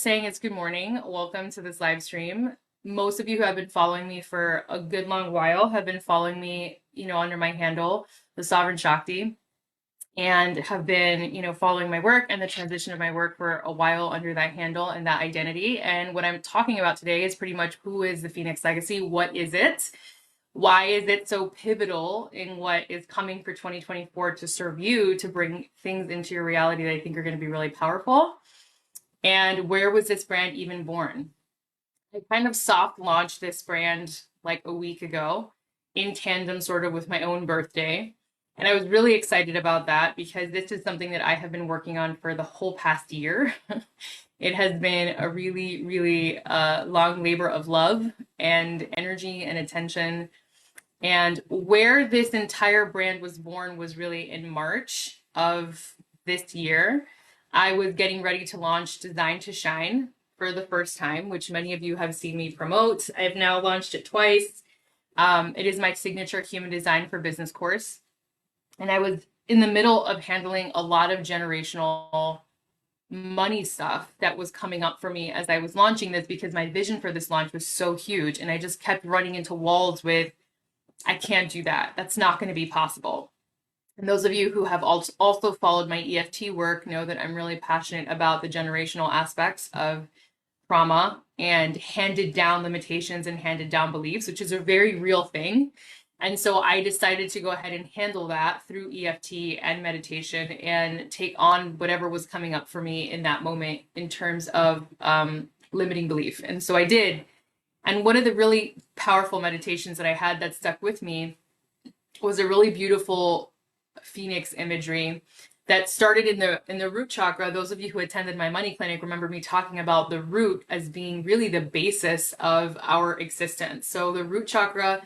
Saying it's good morning. Welcome to this live stream. Most of you who have been following me for a good long while have been following me, under my handle, the Sovereign Shakti, and have been, following my work and the transition of my work for a while under that handle and that identity. And what I'm talking about today is pretty much who is the Phoenix Legacy? What is it? Why is it so pivotal in what is coming for 2024 to serve you to bring things into your reality that I think are going to be really powerful? And where was this brand even born? I kind of soft launched this brand like a week ago in tandem sort of with my own birthday. And I was really excited about that because this is something that I have been working on for the whole past year. It has been a really, really long labor of love and energy and attention. And where this entire brand was born was really in March of this year. I was getting ready to launch Design to Shine for the first time, which many of you have seen me promote. I've now launched it twice. It is my signature human design for business course. And I was in the middle of handling a lot of generational money stuff that was coming up for me as I was launching this because my vision for this launch was so huge. And I just kept running into walls with, I can't do that. That's not going to be possible. And those of you who have also followed my EFT work know that I'm really passionate about the generational aspects of trauma and handed down limitations and handed down beliefs, which is a very real thing. And so I decided to go ahead and handle that through EFT and meditation and take on whatever was coming up for me in that moment in terms of limiting belief. And so I did. And one of the really powerful meditations that I had that stuck with me was a really beautiful phoenix imagery that started in the root chakra. Those of you who attended my money clinic remember me talking about the root as being really the basis of our existence. So the root chakra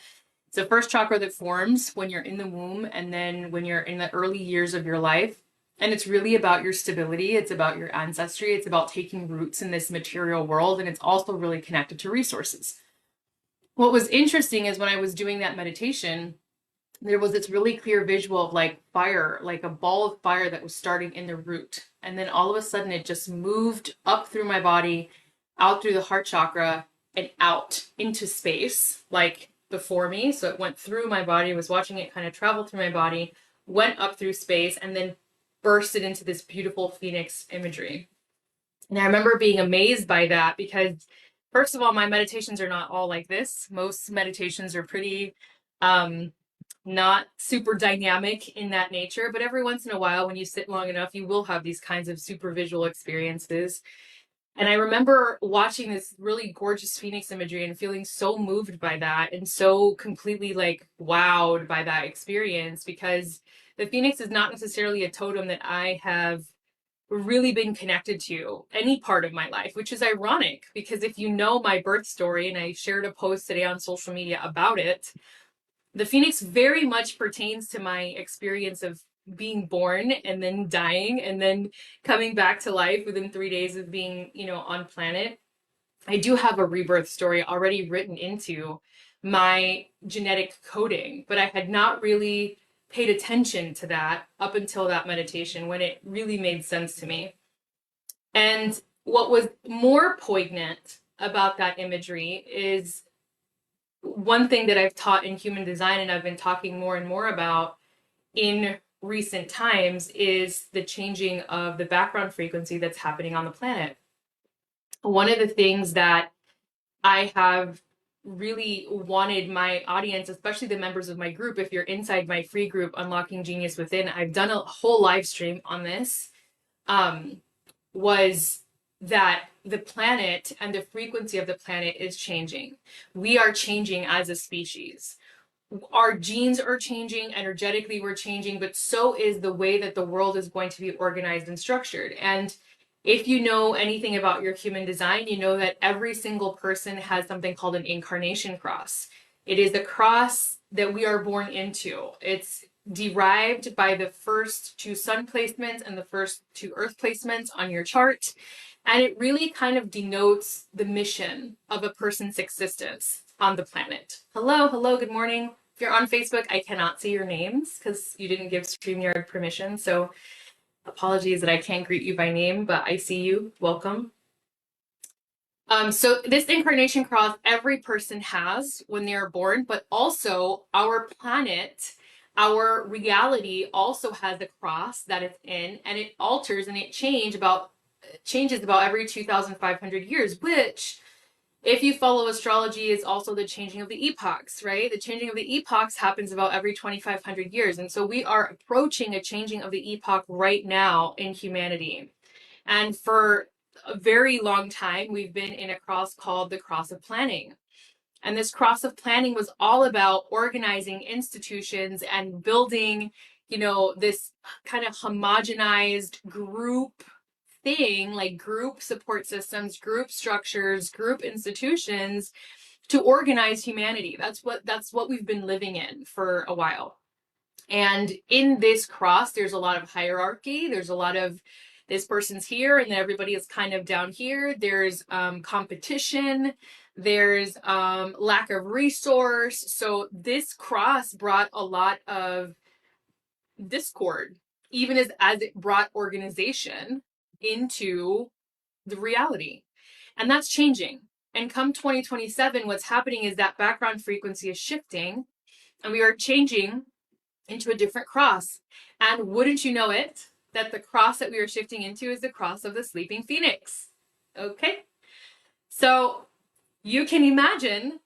is the first chakra that forms when you're in the womb and then when you're in the early years of your life. And it's really about your stability. It's about your ancestry. It's about taking roots in this material world. And it's also really connected to resources. What was interesting is when I was doing that meditation, there was this really clear visual of like fire, like a ball of fire that was starting in the root. And then all of a sudden it just moved up through my body, out through the heart chakra, and out into space, like before me. So it went through my body, I was watching it kind of travel through my body, went up through space, and then bursted into this beautiful phoenix imagery. And I remember being amazed by that because, first of all, my meditations are not all like this. Most meditations are pretty not super dynamic in that nature, but every once in a while, when you sit long enough, you will have these kinds of super visual experiences. And I remember watching this really gorgeous phoenix imagery and feeling so moved by that and so completely like wowed by that experience because the phoenix is not necessarily a totem that I have really been connected to any part of my life, which is ironic because if you know my birth story, and I shared a post today on social media about it, the phoenix very much pertains to my experience of being born and then dying and then coming back to life within 3 days of being, on planet. I do have a rebirth story already written into my genetic coding, but I had not really paid attention to that up until that meditation when it really made sense to me. And what was more poignant about that imagery is one thing that I've taught in human design and I've been talking more and more about in recent times is the changing of the background frequency that's happening on the planet. One of the things that I have really wanted my audience, especially the members of my group, if you're inside my free group, Unlocking Genius Within, I've done a whole live stream on this, was that the planet and the frequency of the planet is changing. We are changing as a species. Our genes are changing, energetically we're changing, but so is the way that the world is going to be organized and structured. And if you know anything about your human design, you know that every single person has something called an incarnation cross. It is the cross that we are born into. It's derived by the first two sun placements and the first two earth placements on your chart. And it really kind of denotes the mission of a person's existence on the planet. Hello, good morning. If you're on Facebook, I cannot see your names because you didn't give StreamYard permission. So apologies that I can't greet you by name, but I see you. Welcome. So this incarnation cross every person has when they are born, but also our planet, our reality also has a cross that it's in, and it alters and it changes about every 2,500 years, which, if you follow astrology, is also the changing of the epochs, right? The changing of the epochs happens about every 2,500 years. And so we are approaching a changing of the epoch right now in humanity. And for a very long time, we've been in a cross called the cross of planning. And this cross of planning was all about organizing institutions and building, this kind of homogenized group thing, like group support systems, group structures, group institutions to organize humanity. That's what we've been living in for a while. And in this cross, there's a lot of hierarchy. There's a lot of this person's here and then everybody is kind of down here. There's competition. There's lack of resource. So this cross brought a lot of discord, even as it brought organization into the reality. And that's changing. And come 2027, what's happening is that background frequency is shifting and we are changing into a different cross. And wouldn't you know it, that the cross that we are shifting into is the cross of the sleeping phoenix. Okay? So you can imagine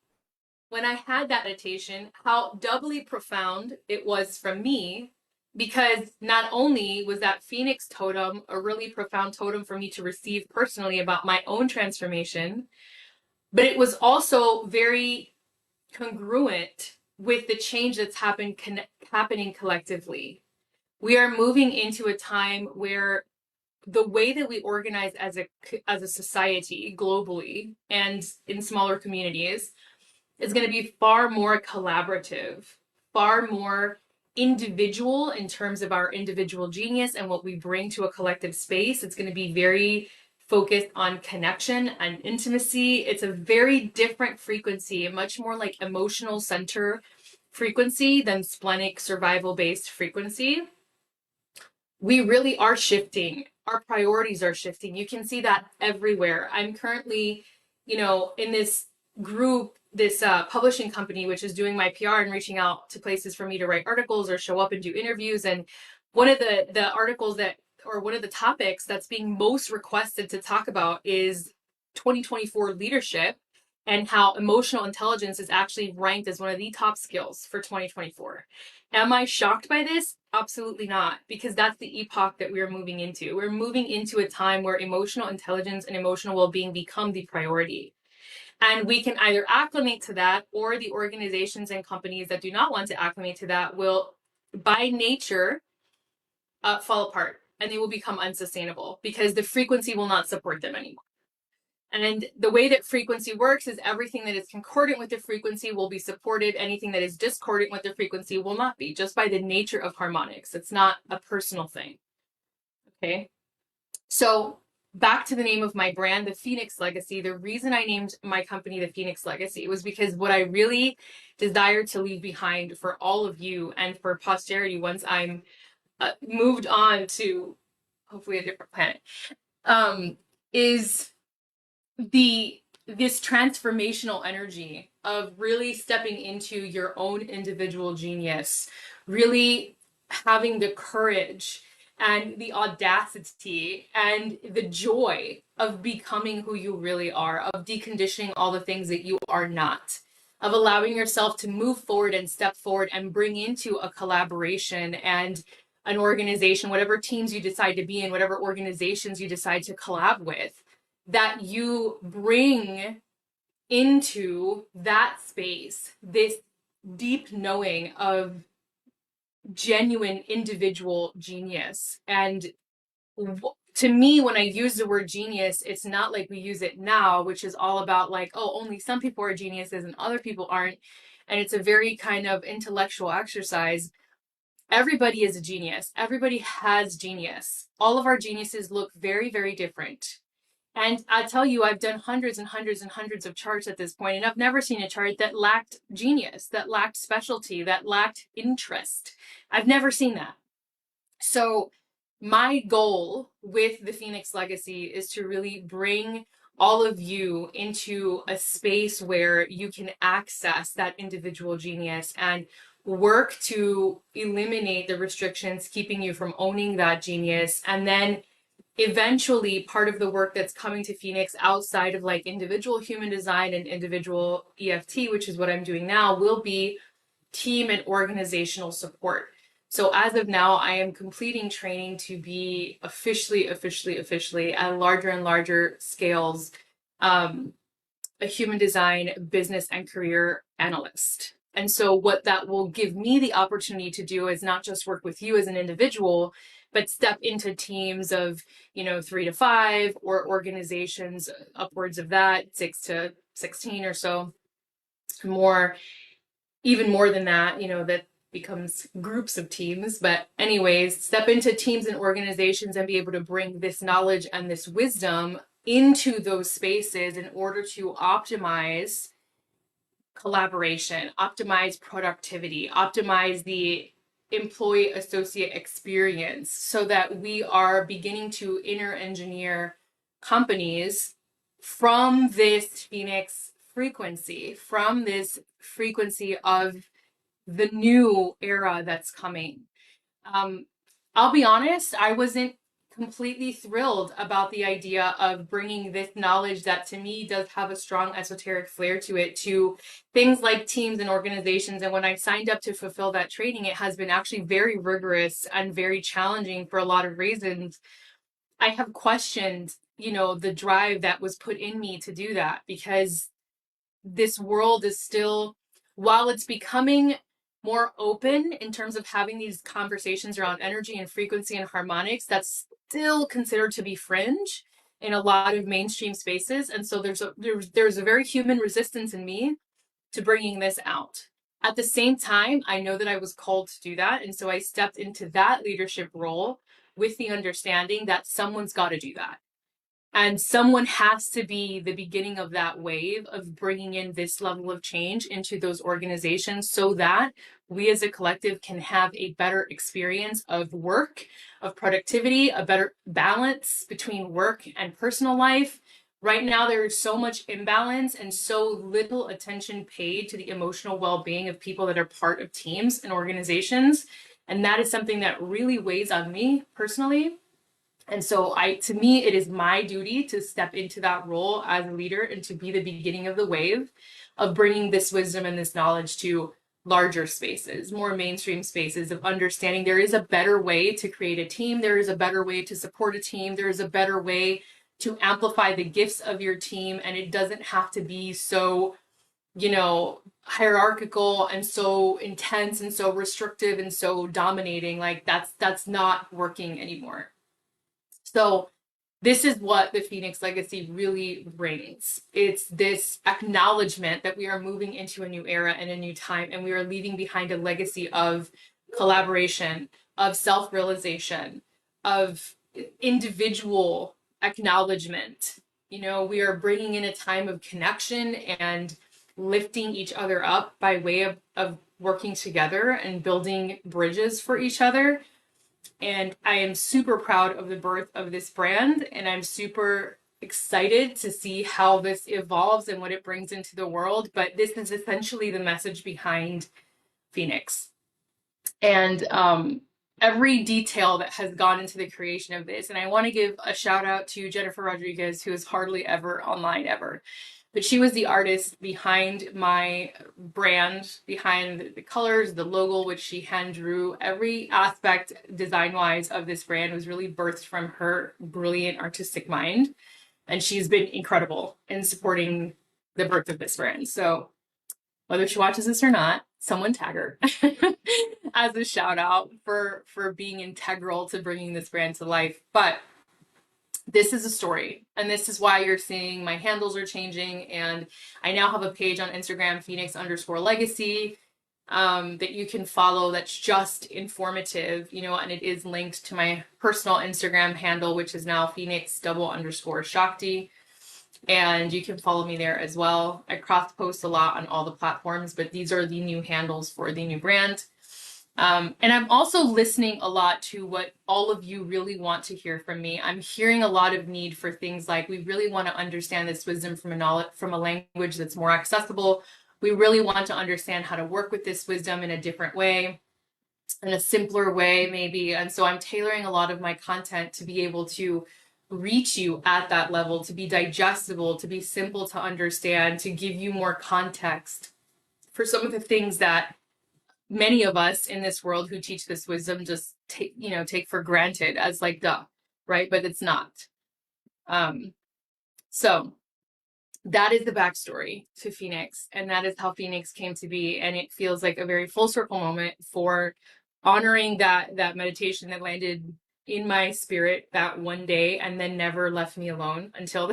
when I had that meditation, how doubly profound it was from me, because not only was that phoenix totem a really profound totem for me to receive personally about my own transformation, but it was also very congruent with the change that's happening collectively. We are moving into a time where the way that we organize as a society globally and in smaller communities is going to be far more collaborative, far more individual in terms of our individual genius and what we bring to a collective space. It's going to be very focused on connection and intimacy. It's a very different frequency, a much more like emotional center frequency than splenic survival based frequency. We really are shifting. Our priorities are shifting. You can see that everywhere. I'm currently, in this group, this publishing company, which is doing my PR and reaching out to places for me to write articles or show up and do interviews. And one of the articles or one of the topics that's being most requested to talk about is 2024 leadership and how emotional intelligence is actually ranked as one of the top skills for 2024. Am I shocked by this? Absolutely not, because that's the epoch that we're moving into. We're moving into a time where emotional intelligence and emotional well-being become the priority. And we can either acclimate to that, or the organizations and companies that do not want to acclimate to that will, by nature, fall apart and they will become unsustainable because the frequency will not support them anymore. And the way that frequency works is everything that is concordant with the frequency will be supported. Anything that is discordant with the frequency will not be, just by the nature of harmonics. It's not a personal thing. Okay. So back to the name of my brand, the Phoenix Legacy. The reason I named my company the Phoenix Legacy was because what I really desired to leave behind for all of you and for posterity once I'm moved on to hopefully a different planet, is this transformational energy of really stepping into your own individual genius, really having the courage and the audacity and the joy of becoming who you really are, of deconditioning all the things that you are not, of allowing yourself to move forward and step forward and bring into a collaboration and an organization, whatever teams you decide to be in, whatever organizations you decide to collab with, that you bring into that space this deep knowing of genuine individual genius. And to me, when I use the word genius, it's not like we use it now, which is all about like, oh, only some people are geniuses and other people aren't. And it's a very kind of intellectual exercise. Everybody is a genius. Everybody has genius. All of our geniuses look very, very different. And I tell you, I've done hundreds and hundreds and hundreds of charts at this point, and I've never seen a chart that lacked genius, that lacked specialty, that lacked interest. I've never seen that. So my goal with the Phoenix Legacy is to really bring all of you into a space where you can access that individual genius and work to eliminate the restrictions keeping you from owning that genius. And then eventually part of the work that's coming to PHNX outside of like individual human design and individual EFT, which is what I'm doing now, will be team and organizational support. So as of now, I am completing training to be officially at larger and larger scales, a human design business and career analyst. And so what that will give me the opportunity to do is not just work with you as an individual, but step into teams of, 3 to 5, or organizations upwards of that, 6 to 16 or so, more, even more than that, that becomes groups of teams. But anyways, step into teams and organizations and be able to bring this knowledge and this wisdom into those spaces in order to optimize collaboration, optimize productivity, optimize the employee associate experience, so that we are beginning to inner engineer companies from this PHNX frequency, from this frequency of the new era that's coming. I'll be honest, I wasn't completely thrilled about the idea of bringing this knowledge that to me does have a strong esoteric flair to it, to things like teams and organizations. And when I signed up to fulfill that training, it has been actually very rigorous and very challenging for a lot of reasons. I have questioned, the drive that was put in me to do that, because this world is still, while it's becoming more open in terms of having these conversations around energy and frequency and harmonics, that's still considered to be fringe in a lot of mainstream spaces. And so there's a very human resistance in me to bringing this out. At the same time, I know that I was called to do that. And so I stepped into that leadership role with the understanding that someone's got to do that. And someone has to be the beginning of that wave of bringing in this level of change into those organizations, so that we as a collective can have a better experience of work, of productivity, a better balance between work and personal life. Right now, there is so much imbalance and so little attention paid to the emotional well-being of people that are part of teams and organizations. And that is something that really weighs on me personally. And so to me, it is my duty to step into that role as a leader and to be the beginning of the wave of bringing this wisdom and this knowledge to larger spaces, more mainstream spaces, of understanding there is a better way to create a team. There is a better way to support a team. There is a better way to amplify the gifts of your team. And it doesn't have to be so, hierarchical and so intense and so restrictive and so dominating. Like that's not working anymore. So this is what the PHNX legacy really brings. It's this acknowledgement that we are moving into a new era and a new time, and we are leaving behind a legacy of collaboration, of self-realization, of individual acknowledgement. We are bringing in a time of connection and lifting each other up by way of working together and building bridges for each other. And I am super proud of the birth of this brand, and I'm super excited to see how this evolves and what it brings into the world. But this is essentially the message behind PHNX. And every detail that has gone into the creation of this. And I want to give a shout out to Jennifer Rodriguez, who is hardly ever online ever. But she was the artist behind my brand, behind the colors, the logo, which she hand drew. Every aspect design-wise of this brand was really birthed from her brilliant artistic mind. And she's been incredible in supporting the birth of this brand. So whether she watches this or not, someone tag her as a shout out for being integral to bringing this brand to life. But this is a story, and this is why you're seeing my handles are changing. And I now have a page on Instagram, PHNX_legacy, that you can follow. That's just informative, and it is linked to my personal Instagram handle, which is now PHNX_Shakti. And you can follow me there as well. I cross post a lot on all the platforms, but these are the new handles for the new brand. And I'm also listening a lot to what all of you really want to hear from me. I'm hearing a lot of need for things like we really want to understand this wisdom from a language that's more accessible. We really want to understand how to work with this wisdom in a different way, in a simpler way, maybe. And so I'm tailoring a lot of my content to be able to reach you at that level, to be digestible, to be simple to understand, to give you more context for some of the things that many of us in this world who teach this wisdom just take for granted as like duh, right? But it's not. So that is the backstory to PHNX, and that is how PHNX came to be. And it feels like a very full circle moment for honoring that meditation that landed in my spirit that one day and then never left me alone until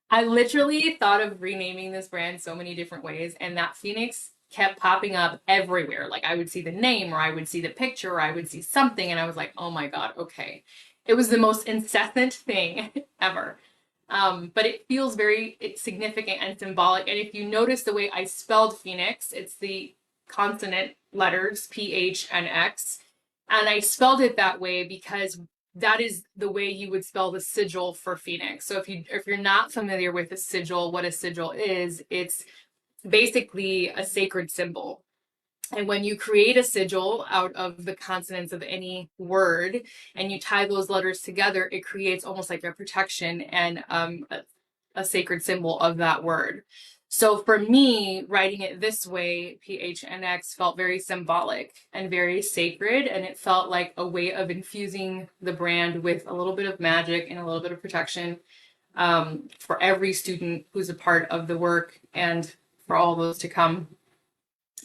I literally thought of renaming this brand so many different ways, and that PHNX kept popping up everywhere. Like I would see the name, or I would see the picture, or I would see something, and I was like, oh my God, okay. It was the most incessant thing ever. But it feels very significant and symbolic. And if you notice the way I spelled PHNX, it's the consonant letters, PHNX. And I spelled it that way because that is the way you would spell the sigil for PHNX. So if you're not familiar with a sigil, what a sigil is, it's basically a sacred symbol. And when you create a sigil out of the consonants of any word and you tie those letters together, it creates almost like a protection and a sacred symbol of that word. So for me, writing it this way, PHNX, felt very symbolic and very sacred. And it felt like a way of infusing the brand with a little bit of magic and a little bit of protection for every student who's a part of the work and for all those to come.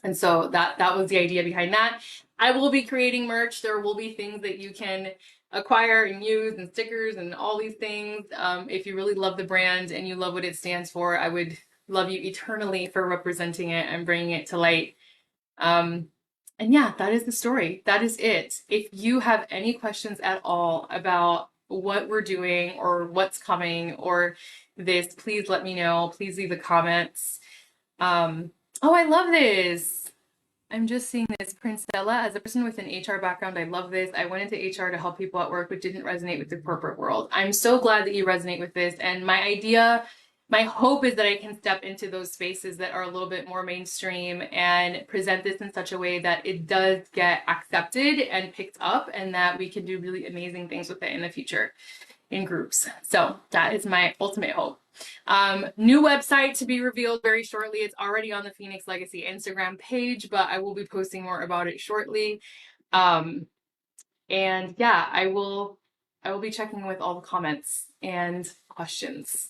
And so that was the idea behind that. I will be creating merch. There will be things that you can acquire and use, and stickers and all these things. If you really love the brand and you love what it stands for, I would love you eternally for representing it and bringing it to light. And yeah, that is the story. That is it. If you have any questions at all about what we're doing or what's coming or this, please let me know. Please leave the comments. Oh, I love this. I'm just seeing this. Princella, as a person with an HR background, I love this. I went into HR to help people at work, but didn't resonate with the corporate world. I'm so glad that you resonate with this. And my hope is that I can step into those spaces that are a little bit more mainstream and present this in such a way that it does get accepted and picked up, and that we can do really amazing things with it in the future in groups. So that is my ultimate hope. New website to be revealed very shortly. It's already on the PHNX Legacy Instagram page, but I will be posting more about it shortly. And yeah, I will be checking with all the comments and questions.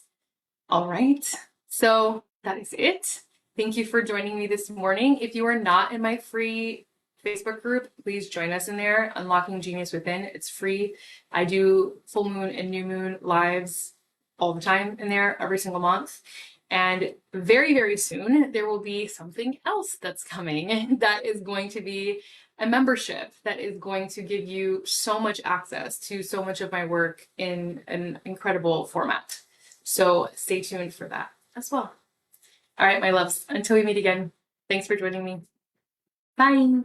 All right. So that is it. Thank you for joining me this morning. If you are not in my free Facebook group, please join us in there, Unlocking Genius Within. It's free. I do full moon and new moon lives all the time in there every single month. And very, very soon, there will be something else that's coming that is going to be a membership that is going to give you so much access to so much of my work in an incredible format. So stay tuned for that as well. All right, my loves, until we meet again, thanks for joining me. Bye.